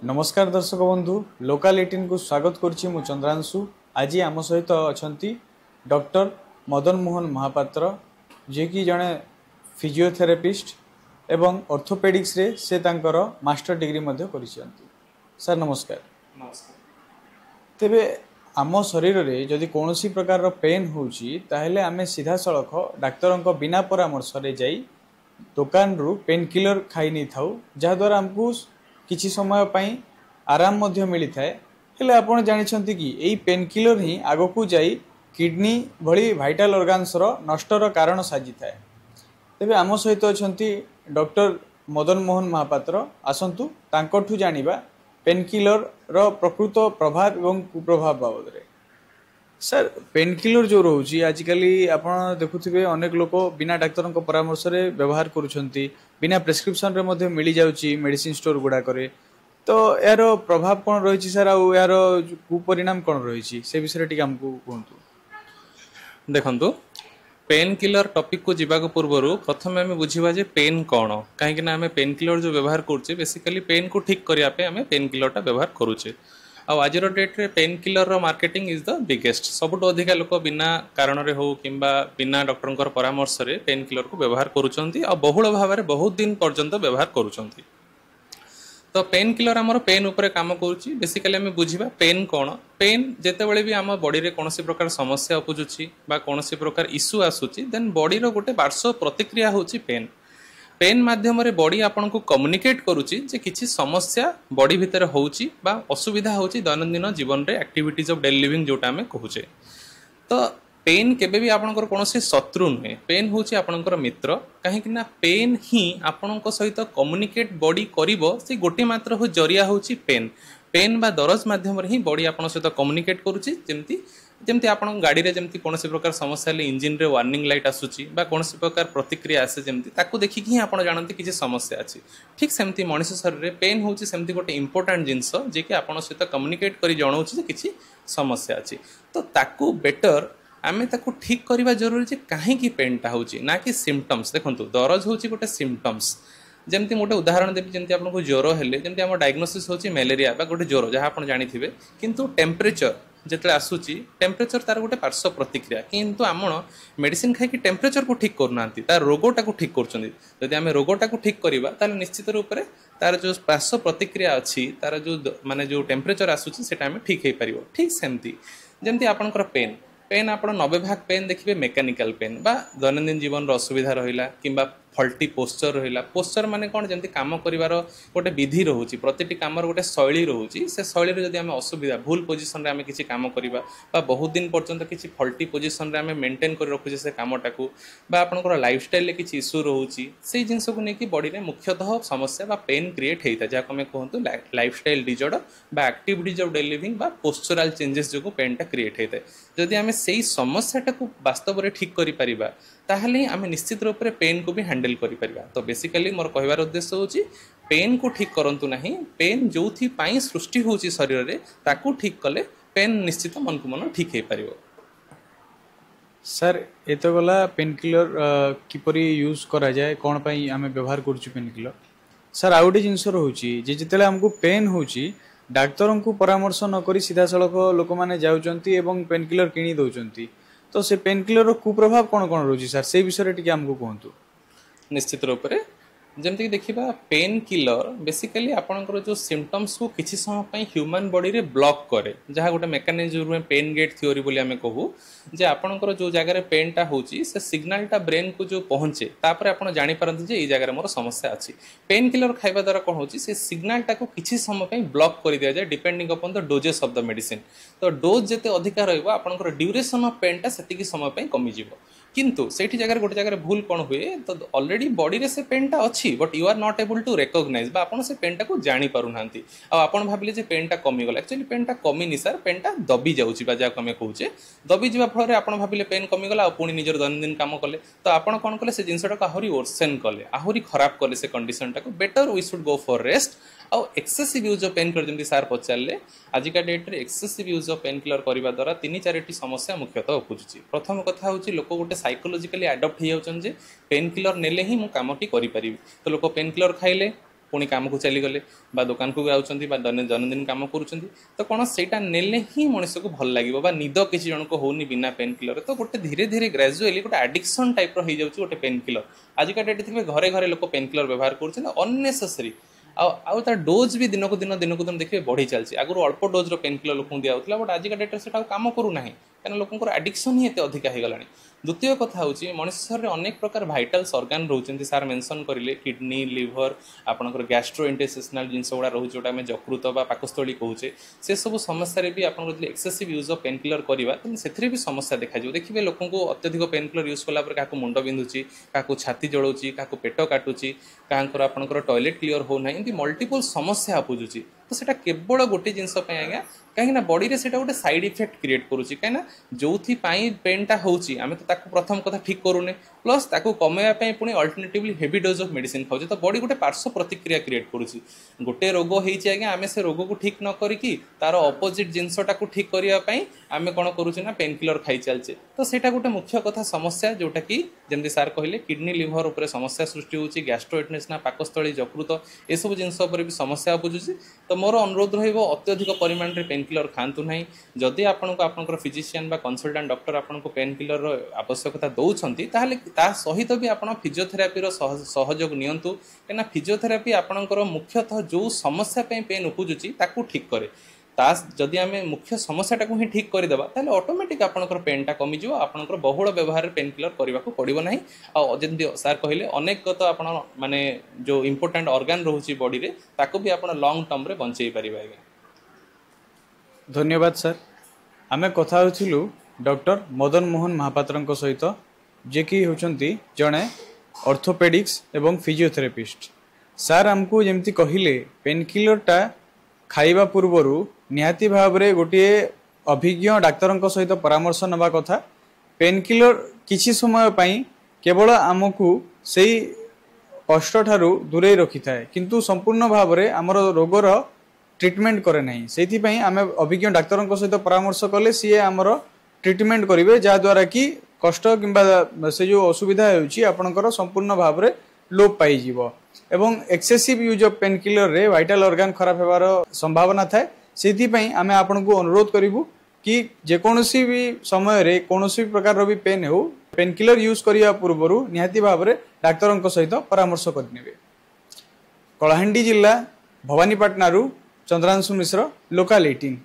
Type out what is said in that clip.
नमस्कार दर्शक बंधु लोकाल 18 को स्वागत करुच्ची मु चंद्रांशु। आज आम सहित अच्छा डॉक्टर मदन मोहन महापात्र जे कि जड़े फिजियोथेरापिस्ट एवं ऑर्थोपेडिक्स रे से तांकर मास्टर डिग्री मध्य करिसेंती। सर नमस्कार। नमस्कार। तेबे आम शरीर रे जदि कोनोसी प्रकार पेन होउची ताहेले आमे सीधा सड़क डाक्तरंक बिना परामर्श रे जाई दुकान रु पेन किलर खाई नहीं थाउ जहा द्वारा हमको किछि समय पई आराम मध्य मिली थाए। हेले आपण जानिछंती कि एई पेन किलर ही आगो को जाई किडनी भली वाइटल ऑर्गन्स रो नष्टर कारण साजी थाए। तेबे आम सहित अछंती डॉक्टर मदन मोहन महापात्र। आसंतु तांकठु जानिबा पेन किलर रो प्रकृत प्रभाव एवं कुप्रभाव बाबद रे। सर पेन किलर जो रोची आजिकल आपड़ देखुवे अनेक लोक बिना डाक्तर परामर्श रे व्यवहार करुछंती, बिना प्रेस्क्रिप्शन रे मध्य मिली जाउची मेडिसिन स्टोर गुडा करे। तो यार प्रभाव कौन रही सर आउ यार कुपरिणाम कौन रही से विषय टी हमको कहतु। देखंतु पेन किलर टॉपिक को जीवाक पूर्व प्रथम आम बुझा जे पेन कौन, कहीं आम पेन किलर जो व्यवहार करुचे बेसिकली पेन को ठीक करने आम पेन किलर व्यवहार करुचे। आज डेट रे पेन किलर रो मार्केटिंग इज द बिगेस्ट। सबुठ अधिका लोक बिना कारण रे हो किंबा बिना डॉक्टर परामर्श रे पेन किलर को व्यवहार करुचंती और बहुल भाव में बहुत दिन पर्यंत व्यवहार करुचंती। तो पेन किलर आमर पेन उपरे काम करुच्ची। बेसिकली आम बुझा पेन कौन। पेन जितेबाला भी आम बॉडी रे कौन प्रकार समस्या उपजुची बा कौन प्रकार इश्यू आसूची देन बॉडी रो गोटे पार्श्व प्रतिक्रिया होची पेन। पेन माध्यम रे बॉडी आपन को कम्युनिकेट करुची जे किछि समस्या बॉडी भितर होउची बा असुविधा होउची दैनंदिन जीवन रे एक्टिविटीज ऑफ डेली लिविंग जोटा हमें कहूचे। तो पेन केबे भी आपनकर कोनोसी शत्रु नुहे, पेन होउची आपनकर मित्र। काहे कि ना पेन ही आपनक सहित कम्युनिकेट बॉडी करिवो से गोटे मात्र हो जरिया होउची पेन। पेन बा दरज माध्यम रे ही बॉडी आपन सहित कम्युनिकेट करुची। जेमती जमती आपण गाड़ी रे जमती कोनोसी प्रकार समस्या ले इंजिन रे वार्निंग लाइट आसुची बा कोनोसी प्रकार प्रतिक्रिया आसे जमती ताकू देखि कि आपण जानନ୍ତି कि समस्या अछि। ठीक सेमती मनुष्य शरीर रे पेन होउची सेमती गोटे इंपोर्टेंट जिंस जे कि आपण सहित कम्युनिकेट करी जणाउची जे किछि समस्या अछि। तो ताकू बेटर आमे ताकू ठीक करबा जरूरी जे काहे कि पेनटा होउची ना कि सिम्पटम्स। देखंतु दरज होउची गोटे सिम्पटम्स। जमती गोटे उदाहरण देबी जमती आपनको ज्वर हेले जमती हम डायग्नोसिस होउची मलेरिया बा गोटे ज्वर जहा आपण जानिथिबे, किंतु टेम्परेचर जिते आसूची टेम्परेचर तार गोटे पार्श्व प्रतिक्रिया। किंतु आम मेडिसिन खाई टेम्परेचर को ठीक करूना तार रोगटा को ठीक कर रोगटा को ठीक करवा तार निश्चित रूप से तार जो पार्श्व प्रतिक्रिया अच्छी तार जो माने जो टेम्परेचर आसूची सेटा आम ठीक हो पार। ठीक सेमती जमती आपंकर पेन पेन आप 90% पेन देखिए मेकानिकल पेन बा दैनंदिन जीवन असुविधा रहा कि फल्टी पोस्चर रहा। पोस्चर माने कौन जमती काम कर गोटे विधि रोचे प्रति कम गोटे शैली रोचे से शैली जब आम असुविधा भूल पोजिशन में आम किसी कम करवा बहुत दिन पर्यंत किसी फल्टी पोजिशन में आम मेंटेन कर रखुचे से कमटा को आपंकर लाइफस्टाइल किसी इश्यू रोचे से जिनस को लेकिन बॉडी में मुख्यतः समस्या बा पेन क्रिएट होता है जहाँ आम कहतु लाइफस्टाइल डिजॉर्डर बा एक्टिविटीज ऑफ डेली लिविंग बा पोस्चरल चेंजेस जो पेनटा क्रिएट होता है। जदि आम से समस्याटा को वास्तव में ठीक करिपरिबा ताहले आम निश्चित रूप से पेन को भी हैंडल करिपरिबा। तो बेसिकली मोर कहबार उद्देश्य होची पेन को ठीक करंतु नहीं। पेन जोथि पाई सृष्टि होची शरीर रे ताकू ठीक कले पेन निश्चित मन को मन ठीक हे परिबो। सर एत गला पेन किलर किपरि यूज करा जाए कोन पई आमे व्यवहार करछु पेन किलर। सर आउटे जिंस रहउची जे जितेले हमको पेन होची डाक्तरों को परामर्श न करी सीधा सड़क लोक मैंने जाउचंती एवं पेन किलर किनी दउचंती। तो से पेन किलर कुप्रभाव कौन कौन रोची सर से विषय टी हमको कहतु। निश्चित रूप से जमती देखिबा पेन किलर बेसिकली आपनकर जो सिम्पटम्स को किसी समय पे ह्यूमन बॉडी रे ब्लॉक करे जहाँ गोटे मेकानिज्म में पेन गेट थ्योरी बोली आमे कहू जे आपनकर जो जगह पेनटा होची से सिग्नलटा ब्रेन को जो पहुंचे तापर आपण जानि पारंती जे ई जगह मोर समस्या अछि। पेन किलर खाइबा द्वारा कौन होची से सिग्नलटा को किसी समय पे ब्लॉक कर दिया जाए depending upon the doses of the medicine. तो डोज जेते अधिका रहइबो आपनकर ड्यूरेशन ऑफ पेनटा सेतिकी समय पे कमी जिवो। किंतु सेठी जगह गोटे जगह भूल कौन हुए तो ऑलरेडी बॉडी रे से पेनटा अच्छी but you are not able to recognise बा आपण से पेनटा को जानी पारु नांती आ आपण भाबिले जे पेनटा कमी गला एक्चुअली पेनटा कमी नि सर पेनटा दबी जाउची बा जा कमे कहूचे दबी जिबा फल रे आपण भाबिले पेन कमी गला आ पुणी निजर दैनंदिन काम कले तो आपण कोन कले से जिंसटा को आहुरी वर्सन कले आहुरी खराब कले से कंडीशनटा को better we should go for rest. आउ excessive use of pain killer जमी सार पचारे आजिका डेट रे excessive use of pain killer करने द्वारा 3-4 समस्या मुख्यतः उपजुची। प्रथम कथा हूँ लोक गोटे साइकोलॉजिकली एडप्ट हो जाउछन जे पेन किलर नेले ही मु कामटी करि परिबी। तो लोक पेन किलर खाइले पुणी काम को चलीगले दुकान को आउछंती दैनंदिन काम करूछंती तो कौन सेटा नेले ही मनुष्य को भल लगे निद किसी जन को होनी बिना पेन किलर तो गोटे धीरे धीरे ग्रेजुअली गोटे एडिक्शन टाइप रो हो जाउछ गोटे पेन किलर आजिका डेट थे घरे घरे लोक पेन किलर व्यवहार कर अननेसेसरी आउ तार डोज भी दिन को दिन देखिए बढ़ी चलती आगुरी अल्प डोज पेन किलर लोक दिया बट आजिका डेट से काम करूना कहीं लोक एडिक्शन ही अधिक होगा। द्वितीय कथा हूँ मनुष्य अनेक प्रकार भाइटाल्स ऑर्गन रोचंती सार मेंशन करें किडनी लिवर आपंकर गैस्ट्रोइंटेस्टिनल जिनस गुड़ा रोचे जोटा आम जकृत बा पाकस्थली कहूचे से सब समस्या भी आप excessive use of pain killer करवा से भी समस्या देखा देखिए लोक अत्यधिक पेन किलर यूज कला क्या मुंड बिंधुची क्या छाती जलाऊँगी क्या पेट काटुची क्या आपंकर टॉयलेट क्लीयर होना एमती मल्टीपल समस्या आपुजुची तो सेटा केवल गोटे जिनस आज्ञा कहीं बॉडी रे सेटा गोटे साइड इफेक्ट क्रिएट करुच्ची कहीं जो पेनटा होची आम तो प्रथम कथा ठीक करूने प्लस ताको कमेवाई पुणी alternatively heavy dose of medicine खाऊे तो बॉडी गोटे पार्श्व प्रतिक्रिया क्रिएट करुच्ची गोटे रोग होती आज्ञा आम से रोग को ठीक न करिकी तार अपोजिट जिनसटा को ठीक करने आम कौन करुचे ना पेन किलर खाई चलचे तो सेटा गोटे मुख्य कथा समस्या जोटा कि जमी सार कहले किडनी लिवर उपर समस्या सृष्टि होची गैस्ट्रोइंटेस्टिनल पाकस्थली जकृत ये सब जिनस भी समस्या आपुजुची तो मोर अनुरोध रहिबो अत्यधिक परिमाण रे पेन किलर खातु ना जदि आपको आपंकर फिजिशियन बा कंसल्टेंट डॉक्टर आपको पेन किलर आवश्यकता दौरान ताहले ता सहित भी आप फिजियोथेरापी सहयोग नियंतु कहीं फिजियोथेरापी आपंकर मुख्यतः जो समस्या पेन उपजुची ताकू ठीक करे जदि आम मुख्य समस्याटा को ही ठीक करदेबा ताहले ऑटोमेटिक आपंकर पेनटा कमिज आपंकर बहुल व्यवहार पेन किलर करने को पड़ो ना आदि सार कहले अनेक तो आप माने जो इम्पोर्टाट ऑर्गन रोचे बॉडी रे ताको भी आप लॉन्ग टर्म रे बंचई पारिबा। धन्यवाद सर। आमे कथा होथिलु डॉक्टर मदन मोहन महापात्र सहित जे कि होचंती जड़े ऑर्थोपेडिक्स एवं फिजियोथेरापिस्ट। सार आमको जमती कहले पेन किलरटा खाइबा पूर्वरु निहाती भाव रे गोटे अभिज्ञ डाक्तर सहित परामर्श नबा कथा। पेन किलर किछि समय पई केवल आमको सेई कष्ट ठारू दूरे रखि थाए किंतु संपूर्ण भाव रे हमर रोगर ट्रीटमेंट करे नहीं से आम अभिज्ञ डाक्तर सहित परामर्श कले सी आमर ट्रीटमेंट करेंगे जहाद्वारा कि कष्ट कि से जो असुविधा होकर संपूर्ण भाव में लोप पाई एवं excessive use of pain killer रे वाइटल ऑर्गन खराब होवार संभावना थाए से आम आपन को अनुरोध करूँ कि जेकोसी भी समय रे कौनसी भी प्रकार भी पेन हो पेन किलर यूज करने पूर्व निहाती भाव में डाक्तर सहित परामर्श करने। कलाहांडी जिला भवानीपाटना चंद्रांशु मिश्र लोकाल 18।